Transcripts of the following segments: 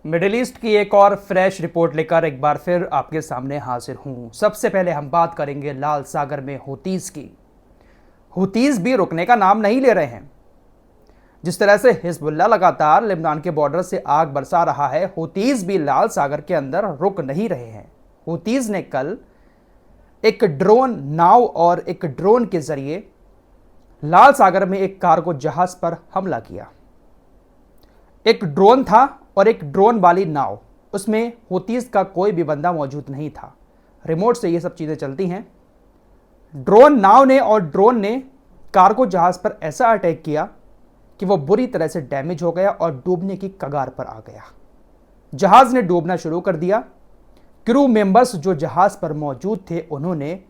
Middle east की एक और फ्रेश रिपोर्ट लेकर एक बार फिर आपके सामने हाजिर हूं। सबसे पहले हम बात करेंगे लाल सागर में हुतीज की। हुतीज भी रुकने का नाम नहीं ले रहे हैं। जिस तरह से हिजबुल्लाह लगातार लेबनान के बॉर्डर से आग बरसा रहा है, हुतीज भी लाल सागर के अंदर रुक नहीं रहे हैं। हुतीज ने कल एक ड्रोन नाव और एक ड्रोन के जरिए लाल सागर में एक कार्गो जहाज पर हमला किया। एक ड्रोन था और एक ड्रोन वाली नाव, उसमें हुतीज का कोई भी बंदा मौजूद नहीं था। रिमोट से ये सब चीज़ें चलती हैं। ड्रोन नाव ने और ड्रोन ने कार्गो जहाज पर ऐसा अटैक किया कि वो बुरी तरह से डैमेज हो गया और डूबने की कगार पर आ गया। जहाज ने डूबना शुरू कर दिया। क्रू मेंबर्स जो जहाज पर मौजूद थे, उन्होंने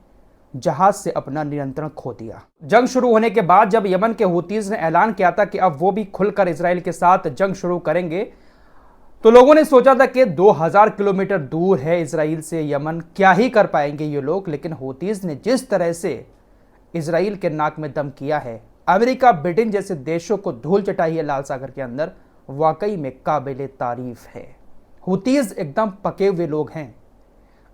जहाज से अपना नियंत्रण खो दिया। जंग शुरू होने के बाद जब यमन के हुतीज ने ऐलान किया था कि अब वो भी खुलकर इजराइल के साथ जंग शुरू करेंगे, तो लोगों ने सोचा था कि 2000 किलोमीटर दूर है इजराइल से यमन, क्या ही कर पाएंगे ये लोग। लेकिन हुतीज ने जिस तरह से इजराइल के नाक में दम किया है, अमेरिका ब्रिटेन जैसे देशों को धूल चटाई है लाल सागर के अंदर, वाकई में काबिले तारीफ है। हुतीज एकदम पके हुए लोग हैं।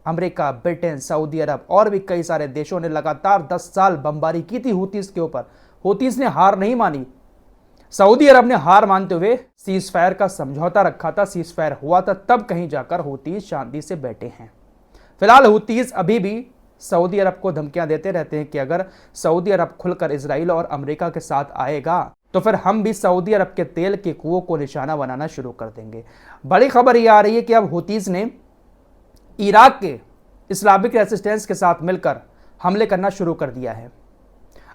अमेरिका, ब्रिटेन, सऊदी अरब और भी कई सारे देशों ने लगातार 10 साल बमबारी की थी हुतीज के ऊपर। हुतीज ने हार नहीं मानी। सऊदी अरब ने हार मानते हुए सीज फायर का समझौता रखा था। सीज फायर हुआ था, तब कहीं जाकर हुतीज शांति से बैठे हैं। फिलहाल हुतीज अभी भी सऊदी अरब को धमकियां देते रहते हैं कि अगर सऊदी अरब खुलकर इजराइल और अमेरिका के साथ आएगा तो फिर हम भी सऊदी अरब के तेल के कुओं को निशाना बनाना शुरू कर देंगे। बड़ी खबर यह आ रही है कि अब हुतीज ने इराक के इस्लामिक रेसिस्टेंस के साथ मिलकर हमले करना शुरू कर दिया है।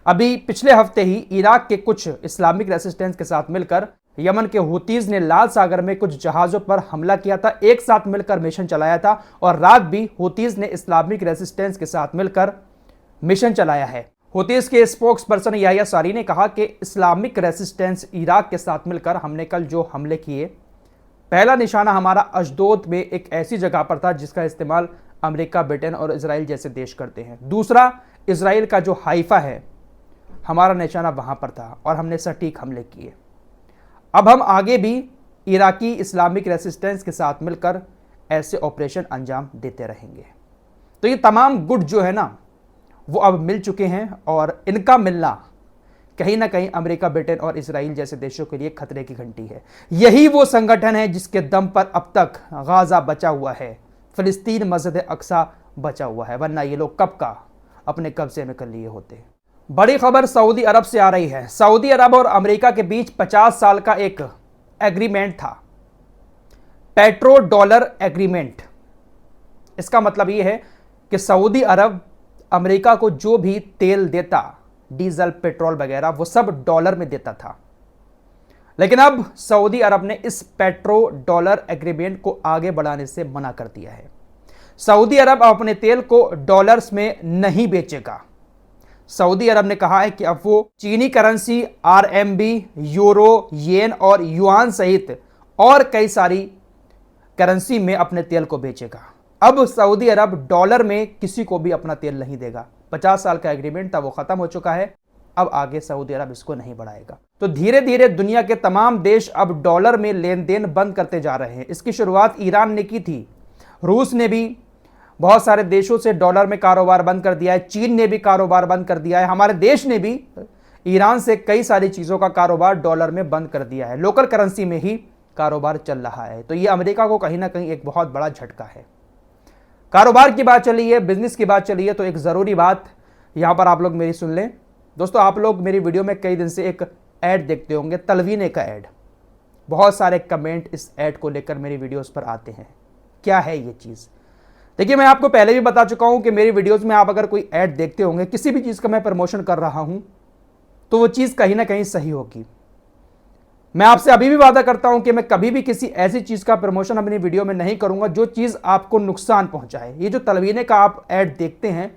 अभी पिछले हफ्ते ही इराक के कुछ इस्लामिक रेसिस्टेंस के साथ मिलकर यमन के हुतीज ने लाल सागर में कुछ जहाज़ों पर हमला किया था। एक साथ मिलकर मिशन चलाया था और रात भी हुतीज ने इस्लामिक रेसिस्टेंस के साथ मिलकर मिशन चलाया है। हुतीज के स्पोक्स पर्सन याह्या सारी ने कहा कि इस्लामिक रेसिस्टेंस इराक के साथ मिलकर हमने कल जो हमले किए, पहला निशाना हमारा अशदोद में एक ऐसी जगह पर था जिसका इस्तेमाल अमेरिका, ब्रिटेन और इजराइल जैसे देश करते हैं। दूसरा, इजराइल का जो हाइफा है, हमारा निशाना वहां पर था और हमने सटीक हमले किए। अब हम आगे भी इराकी इस्लामिक रेसिस्टेंस के साथ मिलकर ऐसे ऑपरेशन अंजाम देते रहेंगे। तो ये तमाम गुट जो है ना, वो अब मिल चुके हैं और इनका मिलना कहीं ना कहीं अमेरिका, ब्रिटेन और इजराइल जैसे देशों के लिए खतरे की घंटी है। यही वो संगठन है जिसके दम पर अब तक गाजा बचा हुआ है, फिलिस्तीन, मस्जिद अक्सा बचा हुआ है, वरना ये लोग कब का अपने कब्जे में कर लिए होते। बड़ी खबर सऊदी अरब से आ रही है। सऊदी अरब और अमेरिका के बीच 50 साल का एक एग्रीमेंट था, पेट्रो डॉलर एग्रीमेंट। इसका मतलब यह है कि सऊदी अरब अमेरिका को जो भी तेल देता, डीजल, पेट्रोल वगैरह, वो सब डॉलर में देता था। लेकिन अब सऊदी अरब ने इस पेट्रो डॉलर एग्रीमेंट को आगे बढ़ाने से मना कर दिया है। सऊदी अरब अपने तेल को डॉलर्स में नहीं बेचेगा। सऊदी अरब ने कहा है कि अब वो चीनी करेंसी, आरएमबी, यूरो, येन और युआन सहित और कई सारी करेंसी में अपने तेल को बेचेगा। अब सऊदी अरब डॉलर में किसी को भी अपना तेल नहीं देगा। 50 साल का एग्रीमेंट था, वो खत्म हो चुका है। अब आगे सऊदी अरब इसको नहीं बढ़ाएगा। तो धीरे धीरे दुनिया के तमाम देश अब डॉलर में लेन देन बंद करते जा रहे हैं। इसकी शुरुआत ईरान ने की थी। रूस ने भी बहुत सारे देशों से डॉलर में कारोबार बंद कर दिया है। चीन ने भी कारोबार बंद कर दिया है। हमारे देश ने भी ईरान से कई सारी चीज़ों का कारोबार डॉलर में बंद कर दिया है। लोकल करेंसी में ही कारोबार चल रहा है। तो ये अमेरिका को कहीं ना कहीं एक बहुत बड़ा झटका है। कारोबार की बात चली है, बिजनेस की बात चली है, तो एक ज़रूरी बात यहाँ पर आप लोग मेरी सुन लें। दोस्तों, आप लोग मेरी वीडियो में कई दिन से एक ऐड देखते होंगे, तलवीने का ऐड। बहुत सारे कमेंट इस ऐड को लेकर मेरी वीडियोस पर आते हैं। क्या है ये चीज़? देखिए, मैं आपको पहले भी बता चुका हूँ कि मेरी वीडियोस में आप अगर कोई ऐड देखते होंगे, किसी भी चीज़ का मैं प्रमोशन कर रहा हूँ, तो वो चीज़ कहीं ना कहीं सही होगी। मैं आपसे अभी भी वादा करता हूं कि मैं कभी भी किसी ऐसी चीज का प्रमोशन अपनी वीडियो में नहीं करूंगा जो चीज आपको नुकसान पहुंचाए। ये जो तलवीने का आप ऐड देखते हैं,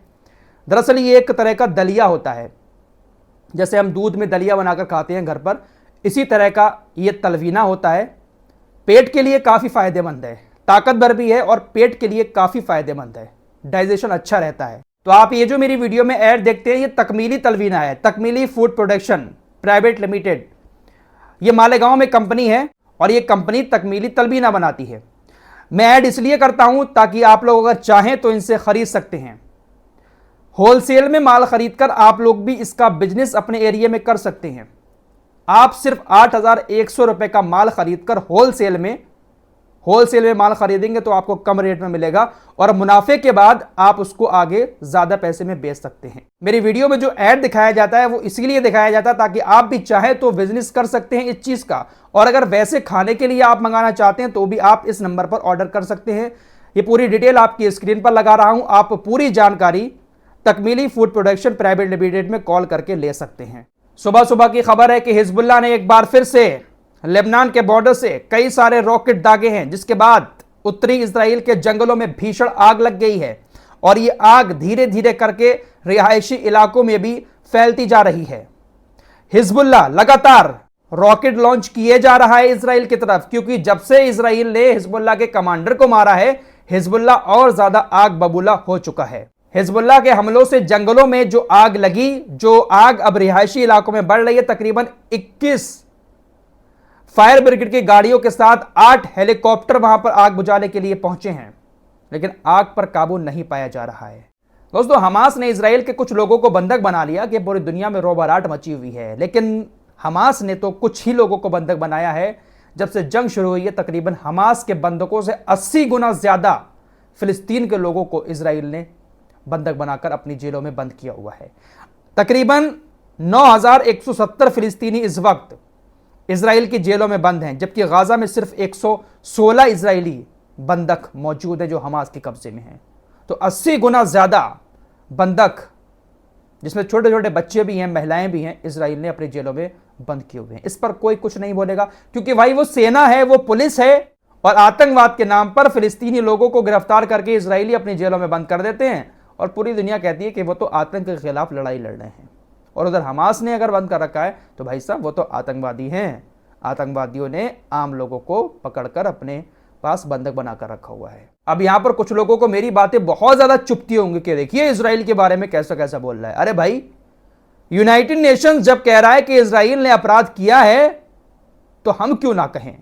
दरअसल ये एक तरह का दलिया होता है। जैसे हम दूध में दलिया बनाकर खाते हैं घर पर, इसी तरह का ये तलवीना होता है। पेट के लिए काफ़ी फायदेमंद है, ताकतवर भी है और पेट के लिए काफ़ी फायदेमंद है, डाइजेशन अच्छा रहता है। तो आप ये जो मेरी वीडियो में ऐड देखते हैं, ये तकमीली तलवीना है, तकमीली फूड प्रोडक्शन प्राइवेट लिमिटेड। ये मालेगांव में कंपनी है और ये कंपनी तकमीली तलबीना बनाती है। मैं ऐड इसलिए करता हूं ताकि आप लोग अगर चाहें तो इनसे खरीद सकते हैं। होलसेल में माल खरीदकर आप लोग भी इसका बिजनेस अपने एरिया में कर सकते हैं। आप सिर्फ 8,100 रुपए का माल खरीदकर होलसेल में माल खरीदेंगे तो आपको कम रेट में मिलेगा और मुनाफे के बाद आप उसको आगे ज्यादा पैसे में बेच सकते हैं। मेरी वीडियो में जो ऐड दिखाया जाता है वो इसीलिए दिखाया जाता है ताकि आप भी चाहे तो बिजनेस कर सकते हैं इस चीज का, और अगर वैसे खाने के लिए आप मंगाना चाहते हैं तो भी आप इस नंबर पर ऑर्डर कर सकते हैं। ये पूरी डिटेल आपकी स्क्रीन पर लगा रहा हूं, आप पूरी जानकारी तकमीली फूड प्रोडक्शन प्राइवेट लिमिटेड में कॉल करके ले सकते हैं। सुबह सुबह की खबर है कि हिजबुल्लाह ने एक बार फिर से लेबनान के बॉर्डर से कई सारे रॉकेट दागे हैं, जिसके बाद उत्तरी इजराइल के जंगलों में भीषण आग लग गई है और ये आग धीरे धीरे करके रिहायशी इलाकों में भी फैलती जा रही है। हिजबुल्लाह लगातार रॉकेट लॉन्च किए जा रहा है इजराइल की तरफ, क्योंकि जब से इजराइल ने हिजबुल्लाह के कमांडर को मारा है हिजबुल्लाह और ज्यादा आग बबूला हो चुका है। हिजबुल्लाह के हमलों से जंगलों में जो आग लगी, जो आग अब रिहायशी इलाकों में बढ़ रही है, तकरीबन 21 फायर ब्रिगेड की गाड़ियों के साथ 8 हेलीकॉप्टर वहां पर आग बुझाने के लिए पहुंचे हैं, लेकिन आग पर काबू नहीं पाया जा रहा है। दोस्तों, हमास ने इजराइल के कुछ लोगों को बंधक बना लिया कि पूरी दुनिया में रोबराहट मची हुई है, लेकिन हमास ने तो कुछ ही लोगों को बंधक बनाया है। जब से जंग शुरू हुई है तकरीबन हमास के बंधकों से 80 गुना ज्यादा फिलिस्तीन के लोगों को इजराइल ने बंधक बनाकर अपनी जेलों में बंद किया हुआ है। तकरीबन 9,170 फिलिस्तीनी इस वक्त इजराइल की जेलों में बंद हैं, जबकि गाजा में सिर्फ 116 इजरायली बंधक मौजूद हैं जो हमास के कब्जे में हैं। तो 80 गुना ज्यादा बंधक, जिसमें छोटे छोटे बच्चे भी हैं, महिलाएं भी हैं, इजराइल ने अपनी जेलों में बंद किए हुए हैं। इस पर कोई कुछ नहीं बोलेगा, क्योंकि भाई वो सेना है, वो पुलिस है, और आतंकवाद के नाम पर फिलिस्तीनी लोगों को गिरफ्तार करके इजरायली अपनी जेलों में बंद कर देते हैं और पूरी दुनिया कहती है कि वो तो आतंक के खिलाफ लड़ाई लड़ रहे हैं। और उधर हमास ने अगर बंद कर रखा है तो भाई साहब वो तो आतंकवादी हैं। आतंकवादियों ने आम लोगों को पकड़कर अपने पास बंधक बनाकर रखा हुआ है। अब यहां पर कुछ लोगों को मेरी बातें बहुत ज्यादा चुभती होंगी कि देखिए इजराइल के बारे में कैसा कैसा बोल रहा है। अरे भाई, यूनाइटेड नेशंस जब कह रहा है कि इजराइल ने अपराध किया है तो हम क्यों ना कहें।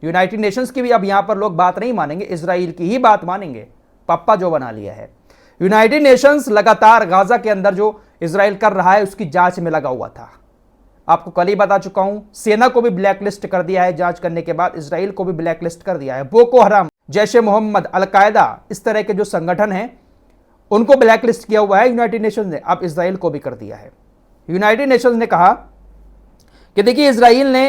यूनाइटेड नेशंस की भी अब यहां पर लोग बात नहीं मानेंगे, इजराइल की ही बात मानेंगे। पप्पा जो बना लिया है। यूनाइटेड नेशंस लगातार गाजा के अंदर जो इजराइल कर रहा है उसकी जांच में लगा हुआ था। आपको कल ही बता चुका हूं, सेना को भी ब्लैकलिस्ट कर दिया है, जांच करने के बाद इजराइल को भी ब्लैकलिस्ट कर दिया है। बोको हराम, जैशे मोहम्मद, अलकायदा, इस तरह के जो संगठन हैं उनको ब्लैकलिस्ट किया हुआ है यूनाइटेड नेशंस ने। अब इजराइल को भी कर दिया है। यूनाइटेड नेशंस ने कहा कि देखिए इजराइल ने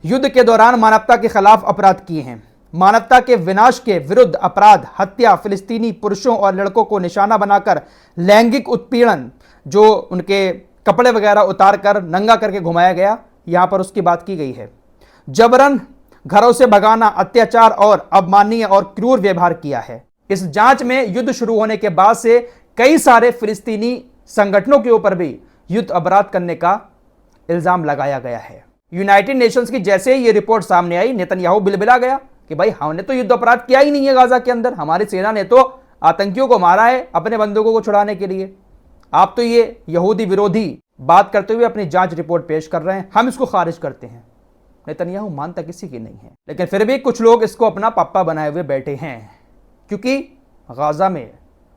युद्ध के दौरान मानवता के खिलाफ अपराध किए हैं। मानवता के विनाश के विरुद्ध अपराध, हत्या, फिलिस्तीनी पुरुषों और लड़कों को निशाना बनाकर लैंगिक उत्पीड़न, जो उनके कपड़े वगैरह उतार कर नंगा करके घुमाया गया, यहां पर उसकी बात की गई है। जबरन घरों से भगाना, अत्याचार और अवमाननीय और क्रूर व्यवहार किया है। इस जांच में युद्ध शुरू होने के बाद से कई सारे फिलिस्तीनी संगठनों के ऊपर भी युद्ध अपराध करने का इल्जाम लगाया गया है। यूनाइटेड नेशंस की जैसे ही ये रिपोर्ट सामने आई, नेतन्याहू बिलबिला गया कि भाई हमने तो युद्ध अपराध किया ही नहीं है गाजा के अंदर, हमारी सेना ने तो आतंकियों को मारा है अपने बंदूकों को छुड़ाने के लिए। आप तो ये यहूदी विरोधी बात करते हुए अपनी जांच रिपोर्ट पेश कर रहे हैं, हम इसको खारिज करते हैं। नेतन्याहू मानता किसी की नहीं है, लेकिन फिर भी कुछ लोग इसको अपना पप्पा बनाए हुए बैठे हैं, क्योंकि गाजा में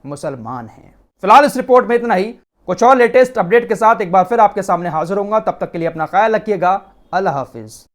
मुसलमान हैं। फिलहाल इस रिपोर्ट में इतना ही। कुछ और लेटेस्ट अपडेट के साथ एक बार फिर आपके सामने हाजिर होऊंगा। तब तक के लिए अपना ख्याल रखिएगा। अल्लाह हाफिज।